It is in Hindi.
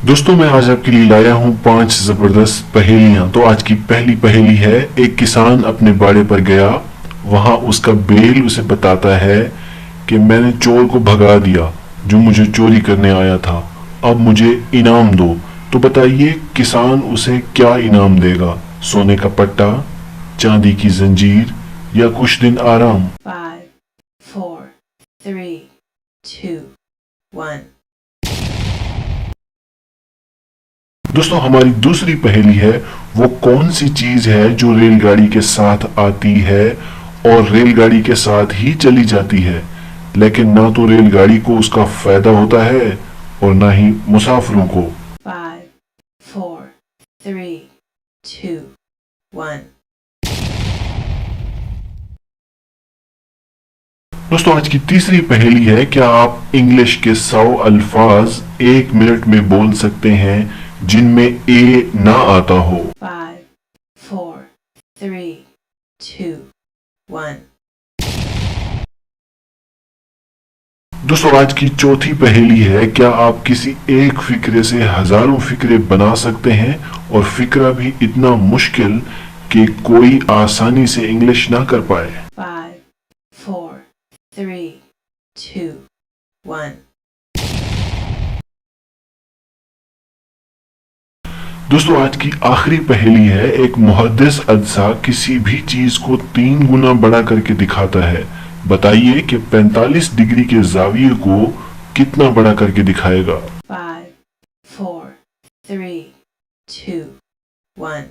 दोस्तों मैं आज आपके लिए लाया हूँ 5 जबरदस्त पहेलियां। तो आज की पहली पहेली है। एक किसान अपने बाड़े पर गया। वहां उसका बैल उसे बताता है कि मैंने चोर को भगा दिया जो मुझे चोरी करने आया था। अब मुझे इनाम दो। तो बताइए किसान उसे क्या इनाम देगा? सोने का पट्टा, चांदी की जंजीर या कुछ दिन आराम? 5, 4, 3, 2, 1. दोस्तों हमारी दूसरी पहेली है। वो कौन सी चीज है जो रेलगाड़ी के साथ आती है और रेलगाड़ी के साथ ही चली जाती है, लेकिन ना तो रेलगाड़ी को उसका फायदा होता है और ना ही मुसाफिरों को? 5, 4, 3, 2, 1. दोस्तों आज की तीसरी पहेली है। क्या आप इंग्लिश के 100 अल्फाज 1 मिनट में बोल सकते हैं जिनमें ए ना आता हो? 5, 4, 3, 2, 1. दोस्तों आज की चौथी पहेली है। क्या आप किसी एक फिक्रे से हजारों फिक्रे बना सकते हैं और फिक्रा भी इतना मुश्किल कि कोई आसानी से इंग्लिश ना कर पाए? 5, 4, 3, 2, 1. दोस्तों आज की आखिरी पहेली है। एक मुहद्दिस अज्जा किसी भी चीज को 3 गुना बड़ा करके दिखाता है। बताइए कि 45 डिग्री के जाविये को कितना बड़ा करके दिखाएगा? 5, 4, 3, 2, 1.